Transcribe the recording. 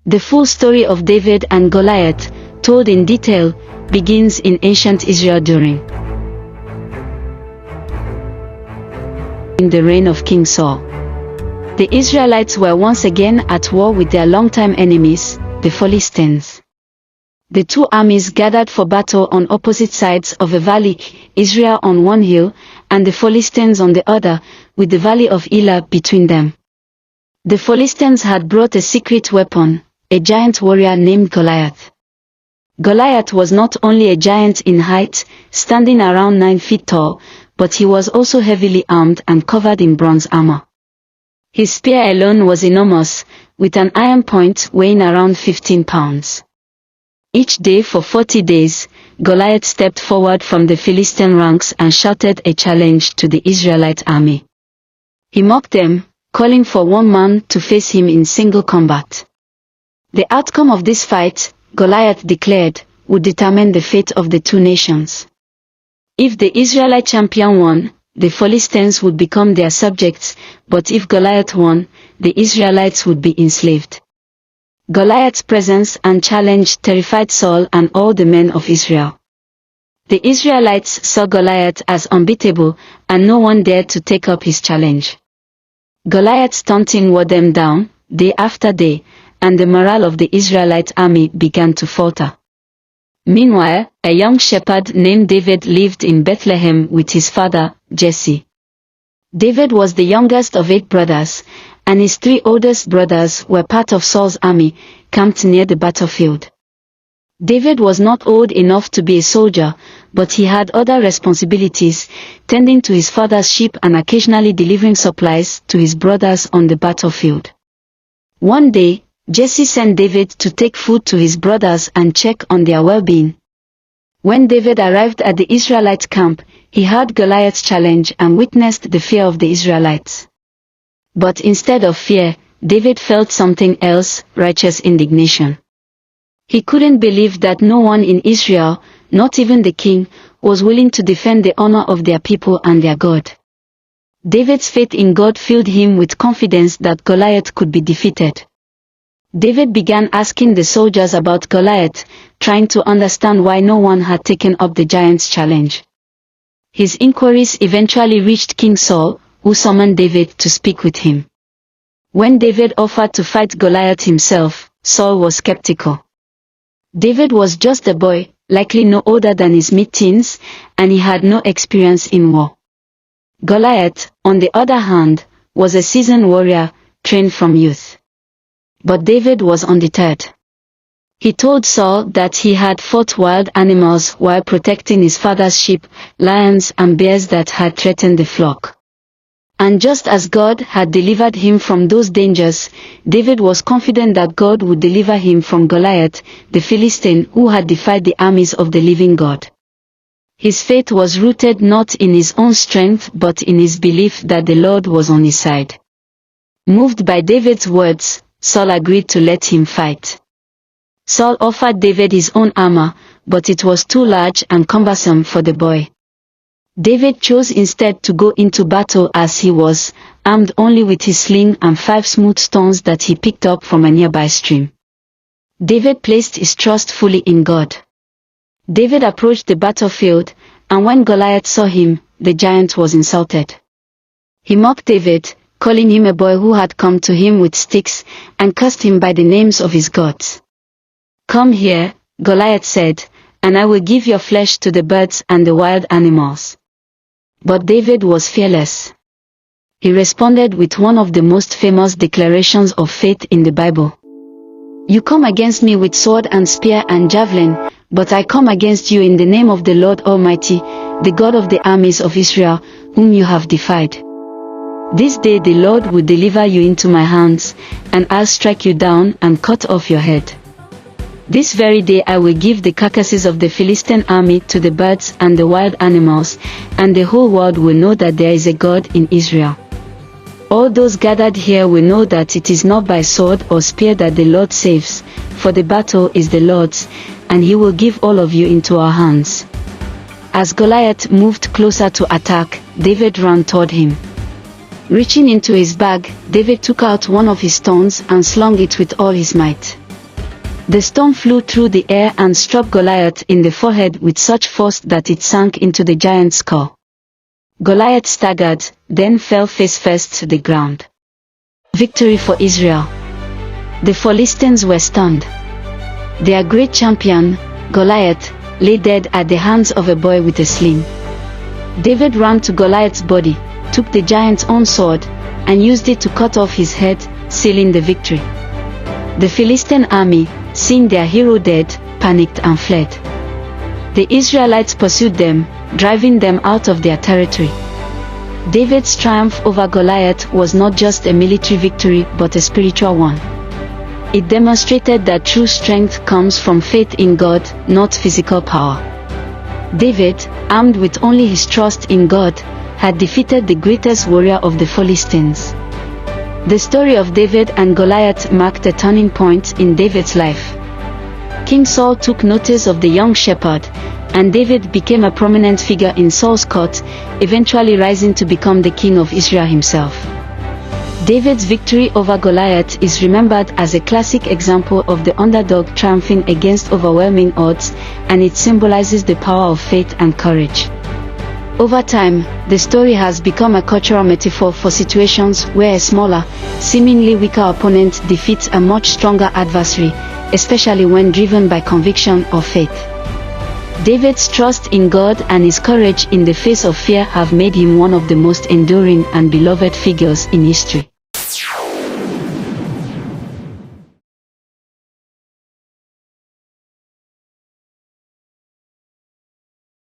The full story of David and Goliath, told in detail, begins in ancient Israel during the reign of King Saul. The Israelites were once again at war with their longtime enemies, the Philistines. The two armies gathered for battle on opposite sides of a valley, Israel on one hill, and the Philistines on the other, with the valley of Elah between them. The Philistines had brought a secret weapon, a giant warrior named Goliath. Goliath was not only a giant in height, standing around 9 feet tall, but he was also heavily armed and covered in bronze armor. His spear alone was enormous, with an iron point weighing around 15 pounds. Each day for 40 days, Goliath stepped forward from the Philistine ranks and shouted a challenge to the Israelite army. He mocked them, calling for one man to face him in single combat. The outcome of this fight, Goliath declared, would determine the fate of the two nations. If the Israelite champion won, the Philistines would become their subjects, but if Goliath won, the Israelites would be enslaved. Goliath's presence and challenge terrified Saul and all the men of Israel. The Israelites saw Goliath as unbeatable, and no one dared to take up his challenge. Goliath's taunting wore them down, day after day, and the morale of the Israelite army began to falter. Meanwhile, a young shepherd named David lived in Bethlehem with his father, Jesse. David was the youngest of 8 brothers, and his 3 oldest brothers were part of Saul's army, camped near the battlefield. David was not old enough to be a soldier, but he had other responsibilities, tending to his father's sheep and occasionally delivering supplies to his brothers on the battlefield. One day, Jesse sent David to take food to his brothers and check on their well-being. When David arrived at the Israelite camp, he heard Goliath's challenge and witnessed the fear of the Israelites. But instead of fear, David felt something else, righteous indignation. He couldn't believe that no one in Israel, not even the king, was willing to defend the honor of their people and their God. David's faith in God filled him with confidence that Goliath could be defeated. David began asking the soldiers about Goliath, trying to understand why no one had taken up the giant's challenge. His inquiries eventually reached King Saul, who summoned David to speak with him. When David offered to fight Goliath himself, Saul was skeptical. David was just a boy, likely no older than his mid-teens, and he had no experience in war. Goliath, on the other hand, was a seasoned warrior, trained from youth. But David was undeterred. He told Saul that he had fought wild animals while protecting his father's sheep, lions and bears that had threatened the flock. And just as God had delivered him from those dangers, David was confident that God would deliver him from Goliath, the Philistine who had defied the armies of the living God. His faith was rooted not in his own strength but in his belief that the Lord was on his side. Moved by David's words, Saul agreed to let him fight. Saul offered David his own armor, but it was too large and cumbersome for the boy. David chose instead to go into battle as he was, armed only with his sling and 5 smooth stones that he picked up from a nearby stream. David placed his trust fully in God. David approached the battlefield, and when Goliath saw him, the giant was insulted. He mocked David, calling him a boy who had come to him with sticks, and cursed him by the names of his gods. "Come here," Goliath said, "and I will give your flesh to the birds and the wild animals." But David was fearless. He responded with one of the most famous declarations of faith in the Bible. "You come against me with sword and spear and javelin, but I come against you in the name of the Lord Almighty, the God of the armies of Israel, whom you have defied. This day the Lord will deliver you into my hands, and I'll strike you down and cut off your head. This very day I will give the carcasses of the Philistine army to the birds and the wild animals, and the whole world will know that there is a God in Israel. All those gathered here will know that it is not by sword or spear that the Lord saves, for the battle is the Lord's, and he will give all of you into our hands." As Goliath moved closer to attack, David ran toward him. Reaching into his bag, David took out one of his stones and slung it with all his might. The stone flew through the air and struck Goliath in the forehead with such force that it sank into the giant's skull. Goliath staggered, then fell face first to the ground. Victory for Israel. The Philistines were stunned. Their great champion, Goliath, lay dead at the hands of a boy with a sling. David ran to Goliath's body, took the giant's own sword, and used it to cut off his head, sealing the victory. The Philistine army, seeing their hero dead, panicked and fled. The Israelites pursued them, driving them out of their territory. David's triumph over Goliath was not just a military victory but a spiritual one. It demonstrated that true strength comes from faith in God, not physical power. David, armed with only his trust in God, had defeated the greatest warrior of the Philistines. The story of David and Goliath marked a turning point in David's life. King Saul took notice of the young shepherd, and David became a prominent figure in Saul's court, eventually rising to become the king of Israel himself. David's victory over Goliath is remembered as a classic example of the underdog triumphing against overwhelming odds, and it symbolizes the power of faith and courage. Over time, the story has become a cultural metaphor for situations where a smaller, seemingly weaker opponent defeats a much stronger adversary, especially when driven by conviction or faith. David's trust in God and his courage in the face of fear have made him one of the most enduring and beloved figures in history.